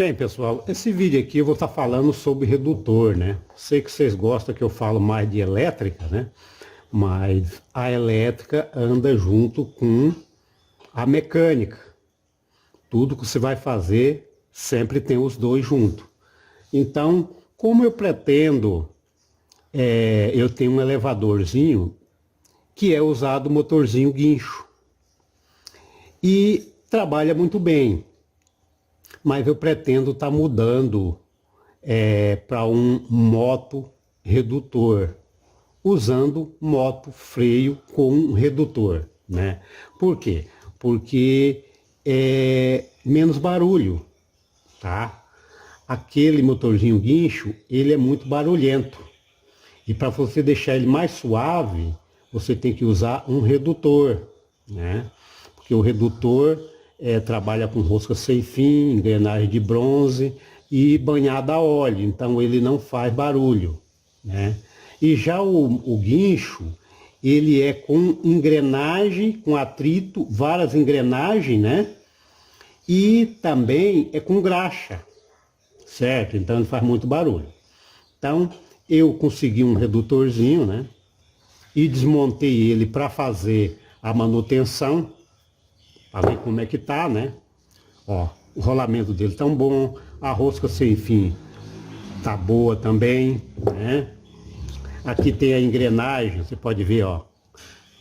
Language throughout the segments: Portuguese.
Bem, pessoal, esse vídeo aqui eu vou estar falando sobre redutor, né? Sei que vocês gostam que eu falo mais de elétrica, né? Mas a elétrica anda junto com a mecânica. Tudo que você vai fazer sempre tem os dois juntos. Então, como eu pretendo, eu tenho um elevadorzinho que é usado motorzinho guincho e trabalha muito bem. Mas eu pretendo estar mudando para um moto redutor, usando moto freio com redutor, né? Por quê? Porque é menos barulho, tá? Aquele motorzinho guincho, ele é muito barulhento. E para você deixar ele mais suave, você tem que usar um redutor, né? Porque o redutor trabalha com rosca sem fim, engrenagem de bronze e banhada a óleo, então ele não faz barulho, né? E já o guincho, ele é com engrenagem, com atrito, várias engrenagens, né? E também é com graxa, certo? Então ele faz muito barulho. Então eu consegui um redutorzinho, né? E desmontei ele para fazer a manutenção, para ver como é que tá, né? Ó, o rolamento dele tão bom, a rosca sem fim tá boa também, né? Aqui tem a engrenagem, você pode ver, ó,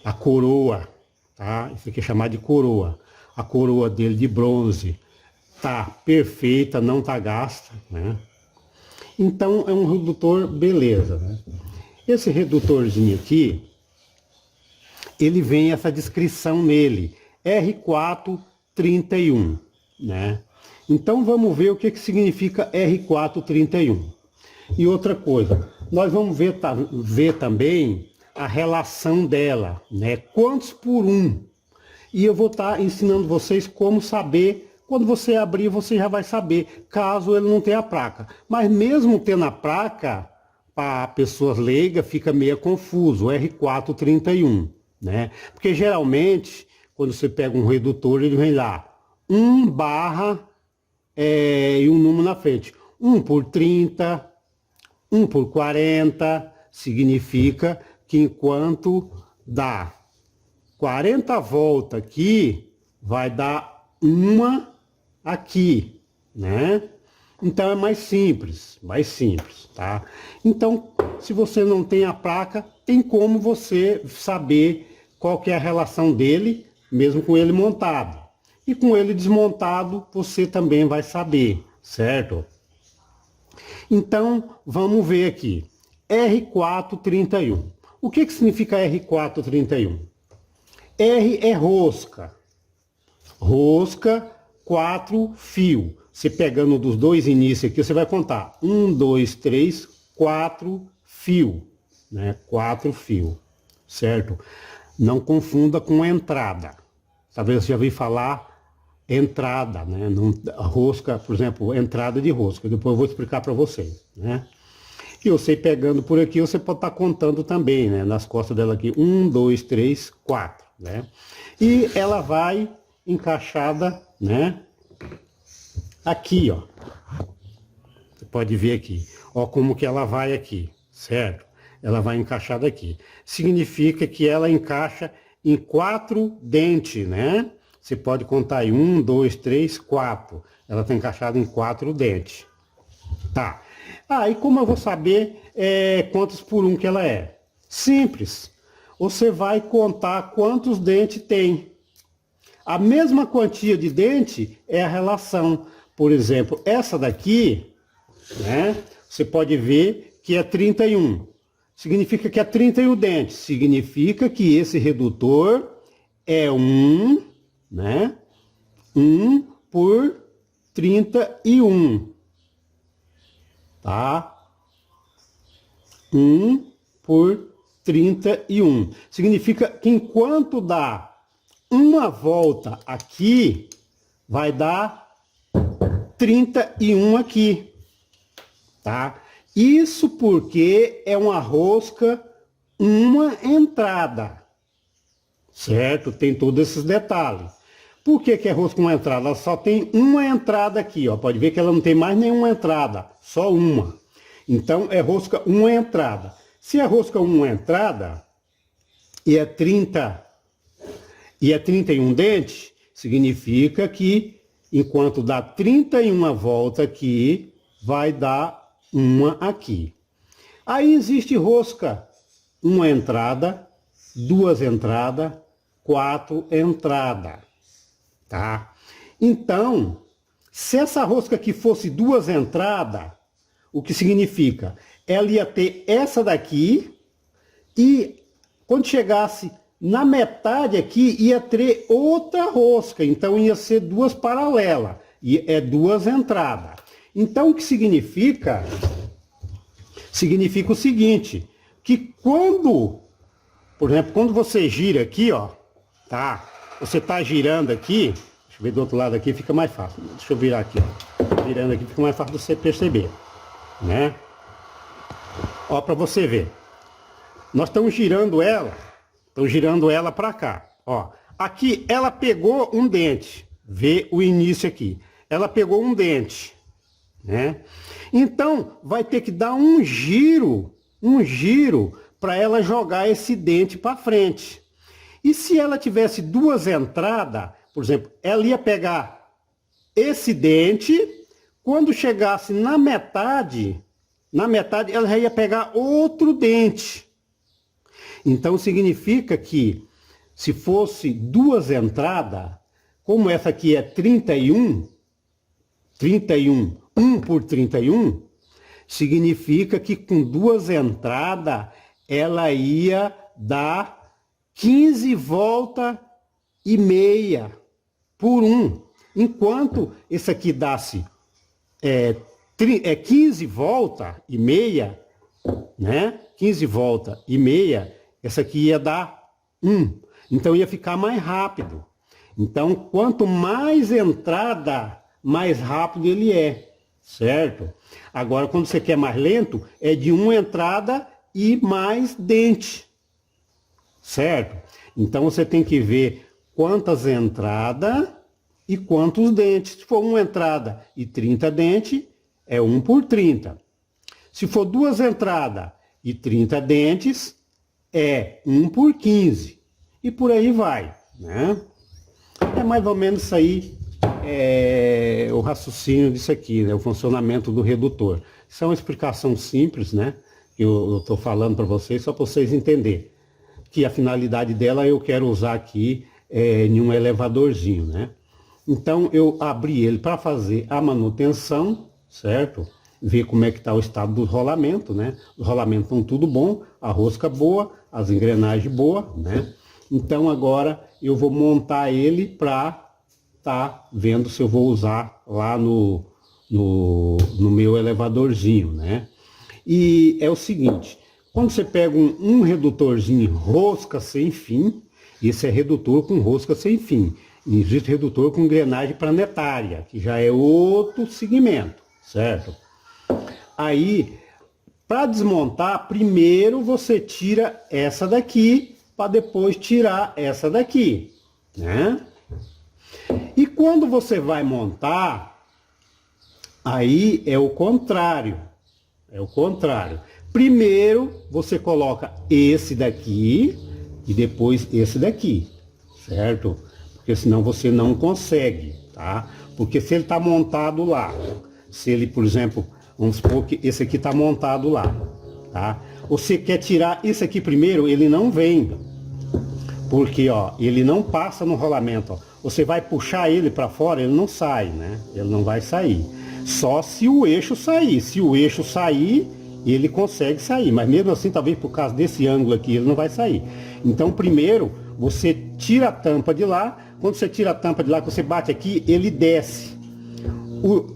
a coroa, tá? Isso aqui é chamado de coroa. A coroa dele de bronze tá perfeita, não tá gasta, né? Então é um redutor beleza, né? Esse redutorzinho aqui, ele vem essa descrição nele, R431, né? Então vamos ver o que significa R431. E outra coisa, nós vamos ver também a relação dela, né? Quantos por um. E eu vou estar ensinando vocês como saber. Quando você abrir, você já vai saber, caso ele não tenha a placa. Mas mesmo tendo a placa, para pessoas leigas, fica meio confuso, R431, né? Porque geralmente, quando você pega um redutor, ele vem lá, 1 barra e um número na frente. 1 por 30, 1 por 40, significa que enquanto dá 40 voltas aqui, vai dar uma aqui, né? Então é mais simples, tá? Então, se você não tem a placa, tem como você saber qual que é a relação dele, mesmo com ele montado. E com ele desmontado, você também vai saber, certo? Então, vamos ver aqui. R431. O que significa R431? R é rosca. Rosca, 4 fios. Você pegando dos dois inícios aqui, você vai contar. 1, 2, 3, 4 fios. Né? 4 fios. Certo? Não confunda com entrada. Talvez você já ouviu falar entrada, né? Rosca, por exemplo, entrada de rosca. Depois eu vou explicar para vocês, né? E você pegando por aqui, você pode estar contando também, né? Nas costas dela aqui, 1, 2, 3, 4, né? E ela vai encaixada, né? Aqui, ó. Você pode ver aqui. Ó como que ela vai aqui, certo? Ela vai encaixada aqui. Significa que ela encaixa em 4 dentes, né? Você pode contar aí 1, 2, 3, 4. Ela está encaixada em 4 dentes. Tá. E como eu vou saber quantos por um que ela é? Simples. Você vai contar quantos dentes tem. A mesma quantia de dente é a relação. Por exemplo, essa daqui, né? Você pode ver que é 31. Significa que é 31 dentes. Significa que esse redutor é 1, né? 1 por 31. Tá? 1 por 31. Significa que enquanto dá uma volta aqui, vai dar 31 aqui. Tá? Isso porque é uma rosca, uma entrada. Certo? Tem todos esses detalhes. Por que que é rosca uma entrada? Ela só tem uma entrada aqui, ó. Pode ver que ela não tem mais nenhuma entrada, só uma. Então é rosca uma entrada. Se é rosca uma entrada e é 31 dentes, significa que enquanto dá 31 voltas aqui, vai dar uma aqui. Aí existe rosca uma entrada, duas entradas, 4 entradas, tá? Então, se essa rosca aqui fosse duas entradas, o que significa? Ela ia ter essa daqui e quando chegasse na metade aqui, ia ter outra rosca. Então, ia ser duas paralelas. E é duas entradas. Então, o que significa? Significa o seguinte, que quando, por exemplo, quando você gira aqui, ó, tá? Você tá girando aqui, deixa eu ver do outro lado aqui, fica mais fácil. Deixa eu virar aqui, ó. Virando aqui, fica mais fácil de você perceber, né? Ó, para você ver. Nós estamos girando ela para cá, ó. Aqui ela pegou um dente, vê o início aqui. Ela pegou um dente, né? Então, vai ter que dar um giro para ela jogar esse dente para frente. E se ela tivesse duas entradas, por exemplo, ela ia pegar esse dente, quando chegasse na metade ela já ia pegar outro dente. Então significa que se fosse duas entradas, como essa aqui é 31, 1 por 31, significa que com duas entradas ela ia dar 15 voltas e meia por 1. Enquanto esse aqui desse 15 voltas e meia, né? 15 voltas e meia, essa aqui ia dar 1. Então ia ficar mais rápido. Então, quanto mais entrada, mais rápido ele é, certo? Agora, quando você quer mais lento, é de uma entrada e mais dente, certo? Então, você tem que ver quantas entradas e quantos dentes. Se for uma entrada e 30 dentes, é 1 por 30. Se for duas entradas e 30 dentes, é 1 por 15. E por aí vai, né? É mais ou menos isso aí, o raciocínio disso aqui, né? O funcionamento do redutor. Isso é uma explicação simples, né? Que eu estou falando para vocês, só para vocês entenderem. Que a finalidade dela eu quero usar aqui em um elevadorzinho, né? Então eu abri ele para fazer a manutenção, certo? Ver como é que está o estado do rolamento, né? Os rolamentos estão tudo bom, a rosca boa, as engrenagens boas, né? Então agora eu vou montar ele para tá vendo se eu vou usar lá no meu elevadorzinho, né? E é o seguinte, quando você pega um redutorzinho rosca sem fim, esse é redutor com rosca sem fim. E existe redutor com engrenagem planetária, que já é outro segmento, certo? Aí, para desmontar, primeiro você tira essa daqui, para depois tirar essa daqui, né? E quando você vai montar, aí é o contrário. É o contrário. Primeiro você coloca esse daqui e depois esse daqui, certo? Porque senão você não consegue, tá? Porque se ele está montado lá, se ele, por exemplo, vamos supor que esse aqui está montado lá, tá? Você quer tirar esse aqui primeiro, ele não vem. Porque, ó, ele não passa no rolamento, ó. Você vai puxar ele para fora, ele não sai, né? Ele não vai sair. Só se o eixo sair. Se o eixo sair, ele consegue sair. Mas mesmo assim, talvez por causa desse ângulo aqui, ele não vai sair. Então, primeiro, você tira a tampa de lá. Quando você tira a tampa de lá, que você bate aqui, ele desce.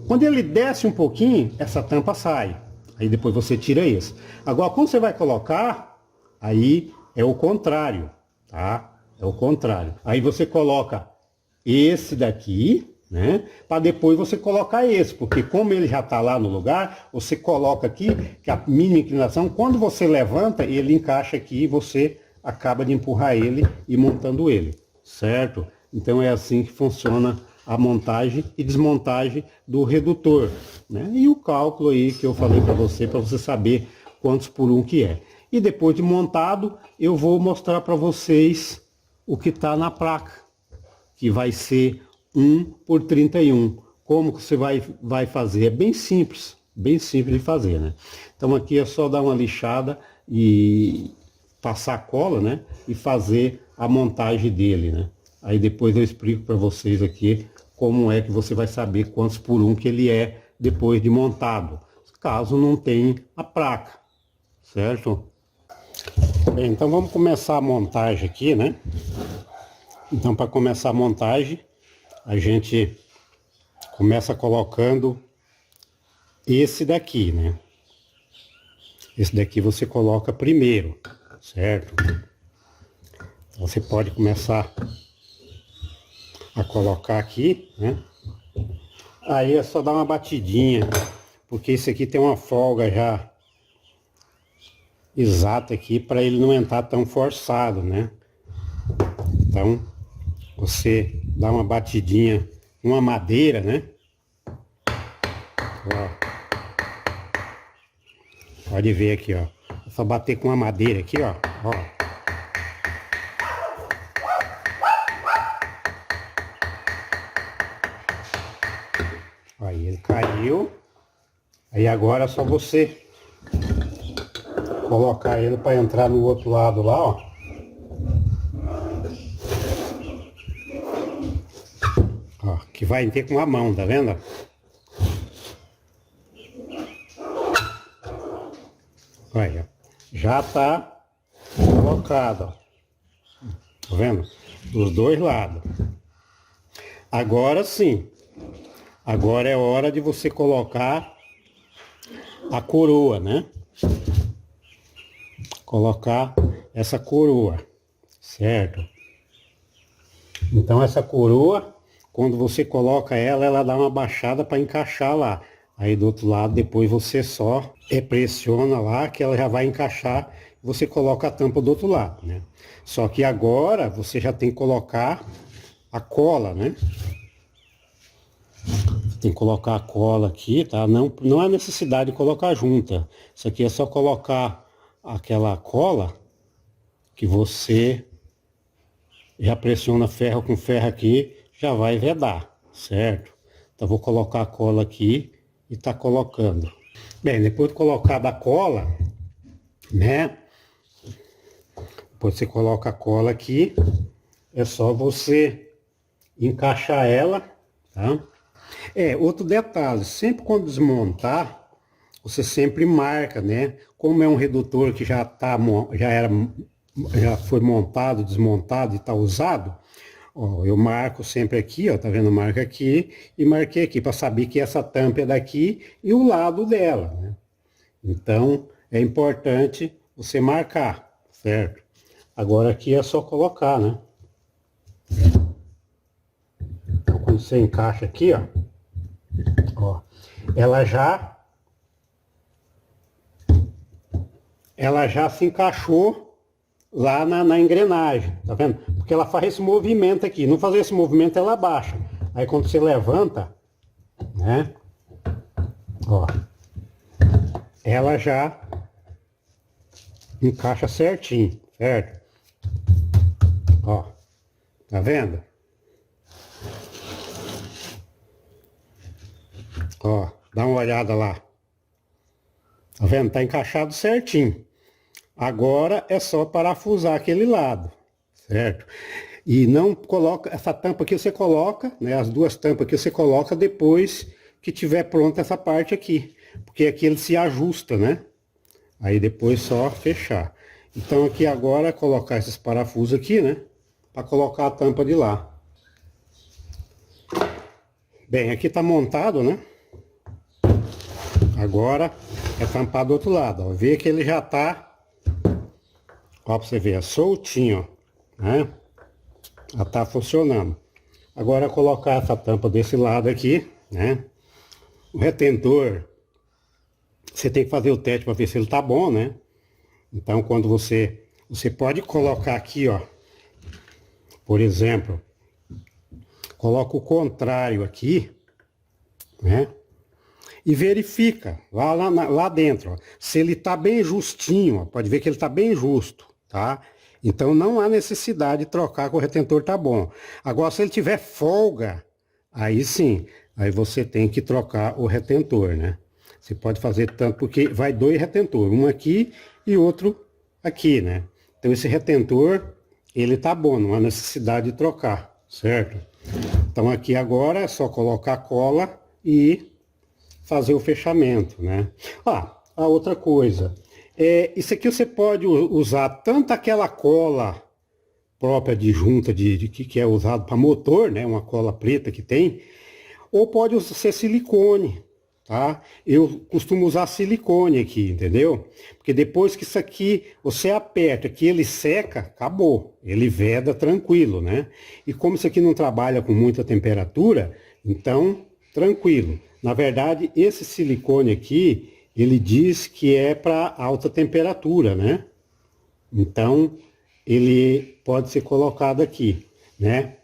Quando ele desce um pouquinho, essa tampa sai. Aí depois você tira esse. Agora, quando você vai colocar, aí é o contrário, tá? É o contrário. Aí você coloca esse daqui, né? Para depois você colocar esse, porque como ele já está lá no lugar, você coloca aqui, que a mínima inclinação, quando você levanta, ele encaixa aqui e você acaba de empurrar ele e montando ele, certo? Então é assim que funciona a montagem e desmontagem do redutor, né? E o cálculo aí que eu falei para você saber quantos por 1 que é. E depois de montado, eu vou mostrar para vocês o que está na placa, que vai ser 1 por 31. Como que você vai fazer? É bem simples de fazer, né? Então aqui é só dar uma lixada e passar cola, né? E fazer a montagem dele, né? Aí depois eu explico para vocês aqui como é que você vai saber quantos por 1 que ele é depois de montado, caso não tenha a placa, certo? Bem, então vamos começar a montagem aqui, né? Então para começar a montagem, a gente começa colocando esse daqui, né? Esse daqui você coloca primeiro, certo? Então, você pode começar a colocar aqui, né? Aí é só dar uma batidinha, porque esse aqui tem uma folga já exata aqui para ele não entrar tão forçado, né? Então você dá uma batidinha, uma madeira, né? Ó. Pode ver aqui, ó. É só bater com uma madeira aqui, ó. Ó. Aí ele caiu. Aí agora é só você colocar ele para entrar no outro lado lá, ó. Ó, que vai ter com a mão, tá vendo? Olha, já tá colocado, ó. Tá vendo? Dos dois lados. Agora sim. Agora é hora de você colocar a coroa, né? Colocar essa coroa, certo? Então essa coroa, quando você coloca ela, ela dá uma baixada para encaixar lá. Aí do outro lado, depois você só pressiona lá, que ela já vai encaixar. Você coloca a tampa do outro lado, né? Só que agora você já tem que colocar a cola, né? Tem que colocar a cola aqui, tá? Não há necessidade de colocar junta. Isso aqui é só colocar aquela cola que você já pressiona ferro com ferro aqui, já vai vedar, certo? Então vou colocar a cola aqui e tá colocando. Bem, depois de colocar a cola, né? Depois você coloca a cola aqui, é só você encaixar ela, tá? Outro detalhe, sempre quando desmontar, você sempre marca, né? Como é um redutor que já foi montado, desmontado e está usado, ó, eu marco sempre aqui, ó, tá vendo? Marca aqui e marquei aqui para saber que essa tampa é daqui e o lado dela, né? Então é importante você marcar, certo? Agora aqui é só colocar, né? Então, quando você encaixa aqui, ó, ela já se encaixou lá na engrenagem, tá vendo? Porque ela faz esse movimento aqui, não fazer esse movimento ela baixa. Aí quando você levanta, né? Ó, ela já encaixa certinho, certo? Ó, tá vendo? Ó, dá uma olhada lá. Tá vendo? Tá encaixado certinho. Agora é só parafusar aquele lado, certo? E não coloca, essa tampa aqui você coloca, né? As duas tampas aqui você coloca depois que tiver pronta essa parte aqui. Porque aqui ele se ajusta, né? Aí depois só fechar. Então aqui agora é colocar esses parafusos aqui, né? Para colocar a tampa de lá. Bem, aqui tá montado, né? Agora é tampar do outro lado, ó. Vê que ele já tá, ó, pra você ver, é soltinho, ó, né? Já tá funcionando. Agora é colocar essa tampa desse lado aqui, né? O retentor, você tem que fazer o teste para ver se ele tá bom, né? Então quando você pode colocar aqui, ó, por exemplo, coloca o contrário aqui, né? E verifica lá dentro, ó, se ele tá bem justinho, ó, pode ver que ele tá bem justo, tá? Então não há necessidade de trocar, que o retentor tá bom. Agora, se ele tiver folga, aí sim, aí você tem que trocar o retentor, né? Você pode fazer tanto, porque vai dois retentores, um aqui e outro aqui, né? Então esse retentor, ele tá bom, não há necessidade de trocar, certo? Então aqui agora é só colocar cola e fazer o fechamento, né? Ah, a outra coisa, isso aqui você pode usar tanto aquela cola própria de junta que é usado para motor, né? Uma cola preta que tem, ou pode ser silicone, tá? Eu costumo usar silicone aqui, entendeu? Porque depois que isso aqui você aperta, que ele seca, acabou. Ele veda tranquilo, né? E como isso aqui não trabalha com muita temperatura, então tranquilo. Na verdade, esse silicone aqui, ele diz que é para alta temperatura, né? Então, ele pode ser colocado aqui, né?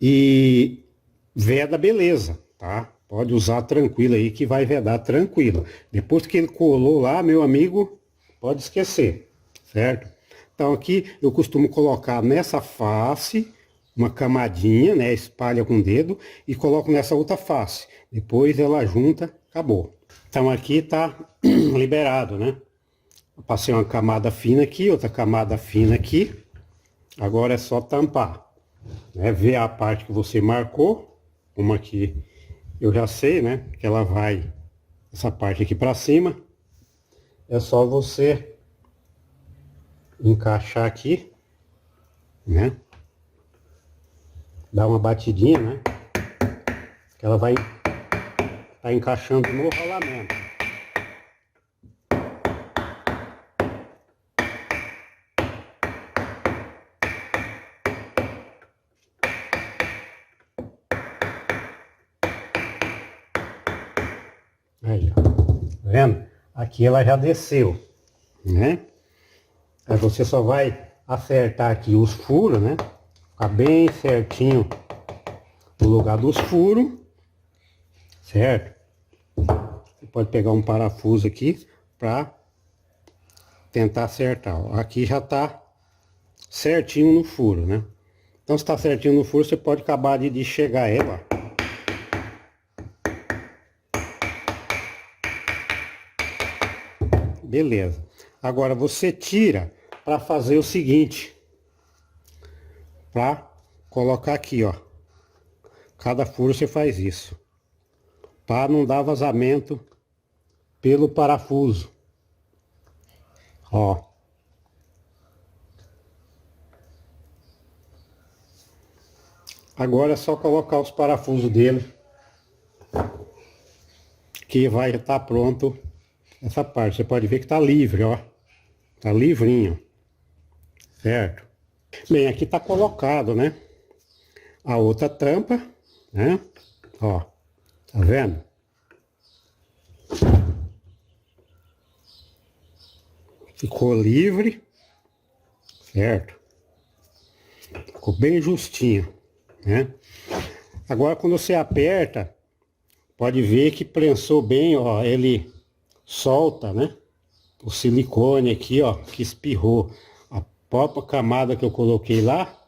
E veda beleza, tá? Pode usar tranquilo aí que vai vedar tranquilo. Depois que ele colou lá, meu amigo, pode esquecer, certo? Então aqui eu costumo colocar nessa face uma camadinha, né? Espalha com o dedo e coloco nessa outra face. Depois ela junta, acabou. Então aqui tá liberado, né? Eu passei uma camada fina aqui, outra camada fina aqui. Agora é só tampar, né? Ver a parte que você marcou. Uma aqui eu já sei, né? Que ela vai essa parte aqui para cima. É só você encaixar aqui, né? Dar uma batidinha, né? Que ela vai tá encaixando no rolamento. Aí, ó. Tá vendo? Aqui ela já desceu, né? Aí você só vai acertar aqui os furos, né? Ficar bem certinho no lugar dos furos, certo? Você pode pegar um parafuso aqui para tentar acertar. Ó. Aqui já tá certinho no furo, né? Então, se tá certinho no furo, você pode acabar de chegar ela. Beleza. Agora você tira para fazer o seguinte, para colocar aqui, ó. Cada furo você faz isso, para não dar vazamento pelo parafuso. Ó. Agora é só colocar os parafusos dele, que vai estar pronto essa parte. Você pode ver que tá livre, ó. Tá livrinho, certo? Bem, aqui tá colocado, né? A outra tampa, né? Ó, tá vendo? Ficou livre, certo? Ficou bem justinho, né? Agora quando você aperta, pode ver que prensou bem, ó, ele solta, né? O silicone aqui, ó, que espirrou a própria camada que eu coloquei lá.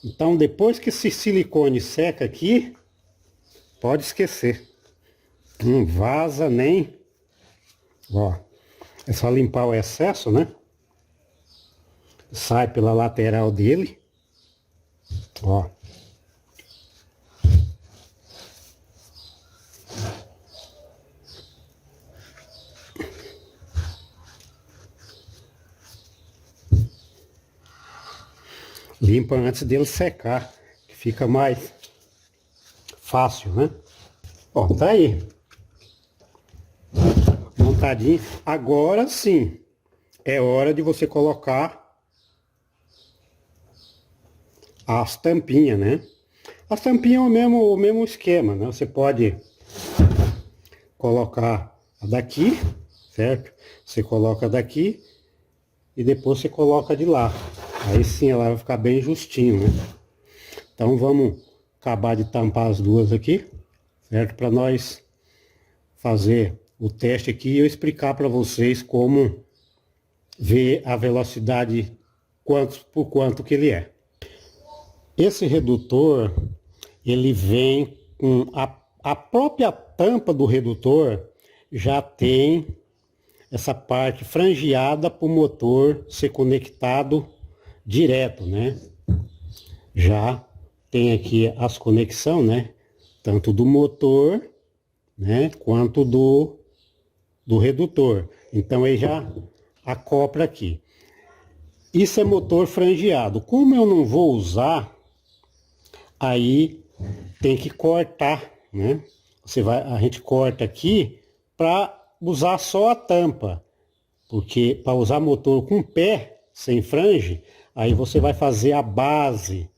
Então depois que esse silicone seca aqui, pode esquecer. Não vaza nem, ó. É só limpar o excesso, né? Sai pela lateral dele. Ó. Limpa antes dele secar, que fica mais fácil, né? Ó, tá aí. Montadinho. Agora sim, é hora de você colocar as tampinhas, né? As tampinhas é o mesmo esquema, né? Você pode colocar a daqui, certo? Você coloca daqui e depois você coloca de lá. Aí sim ela vai ficar bem justinho, né? Então vamos acabar de tampar as duas aqui, certo? Para nós fazer o teste aqui e eu explicar para vocês como ver a velocidade quanto por quanto que ele é. Esse redutor, ele vem com a própria tampa do redutor já tem essa parte frangeada para o motor ser conectado direto, né? Já tem aqui as conexões, né? Tanto do motor, né? Quanto do redutor. Então ele já acopla aqui. Isso é motor frangeado. Como eu não vou usar, aí tem que cortar, né? A gente corta aqui para usar só a tampa. Porque para usar motor com pé, sem frange, aí você vai fazer a base,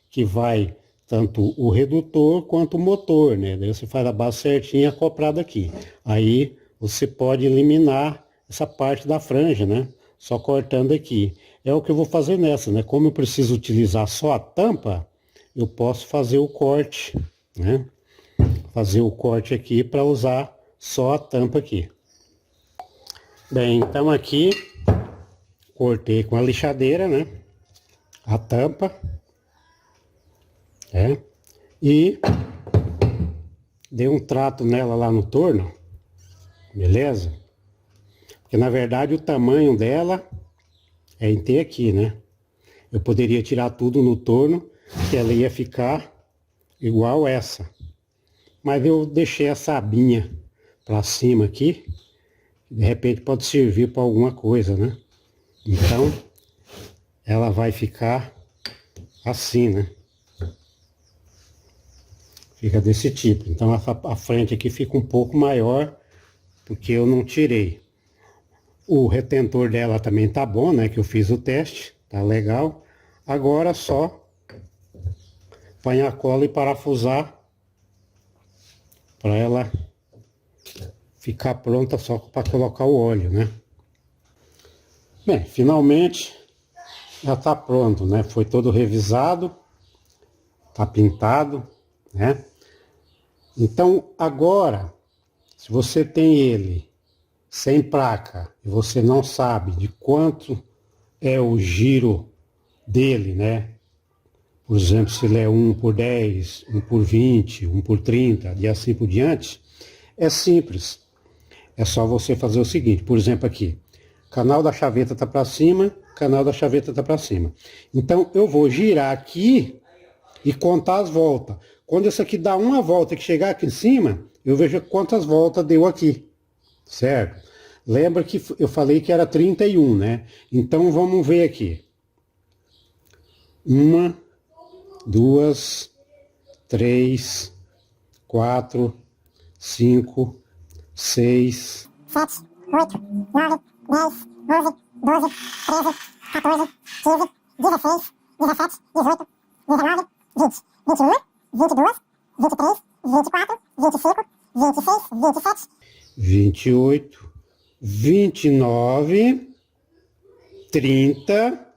que vai tanto o redutor quanto o motor, né? Daí você faz a base certinha acoplada aqui. Aí você pode eliminar essa parte da franja, né? Só cortando aqui. É o que eu vou fazer nessa, né? Como eu preciso utilizar só a tampa, eu posso fazer o corte, né? Fazer o corte aqui para usar só a tampa aqui. Bem, então aqui cortei com a lixadeira, né? A tampa. E dei um trato nela lá no torno. Beleza? Porque na verdade o tamanho dela é em T aqui, né? Eu poderia tirar tudo no torno, que ela ia ficar igual essa. Mas eu deixei essa abinha para cima aqui. De repente pode servir para alguma coisa, né? Então, ela vai ficar assim, né? Fica desse tipo. Então a frente aqui fica um pouco maior, porque eu não tirei. O retentor dela também tá bom, né? Que eu fiz o teste, tá legal. Agora só põe a cola e parafusar para ela ficar pronta só para colocar o óleo, né? Bem, finalmente já tá pronto, né? Foi todo revisado, tá pintado, né? Então agora, se você tem ele sem placa e você não sabe de quanto é o giro dele, né? Por exemplo, se ele é 1 por 10, 1 por 20, 1 por 30 e assim por diante, é simples. É só você fazer o seguinte, por exemplo aqui, canal da chaveta tá para cima, canal da chaveta tá para cima. Então eu vou girar aqui e contar as voltas. Quando esse aqui dá uma volta que chegar aqui em cima, eu vejo quantas voltas deu aqui, certo? Lembra que eu falei que era 31, né? Então vamos ver aqui. 1, 2, 3, 4, 5, 6, 7, 8, 9, 10, 11, 12, 13, 14, 15, 16, 17, 18, 19, 20, 21, 22, 23, 24, 25, 26, 27, 28, 29, 30,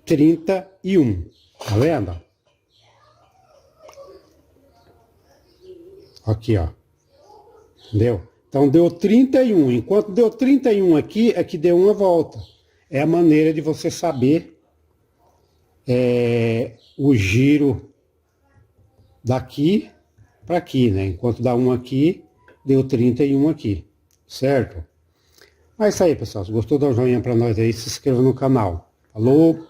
31. Tá vendo? Aqui, ó. Entendeu? Então deu 31. Enquanto deu 31 aqui, é que deu uma volta. É a maneira de você saber o giro daqui para aqui, né? Enquanto dá um aqui, deu 31 aqui, certo? Mas é isso aí, pessoal. Se gostou, dá um joinha para nós aí, se inscreva no canal. Falou!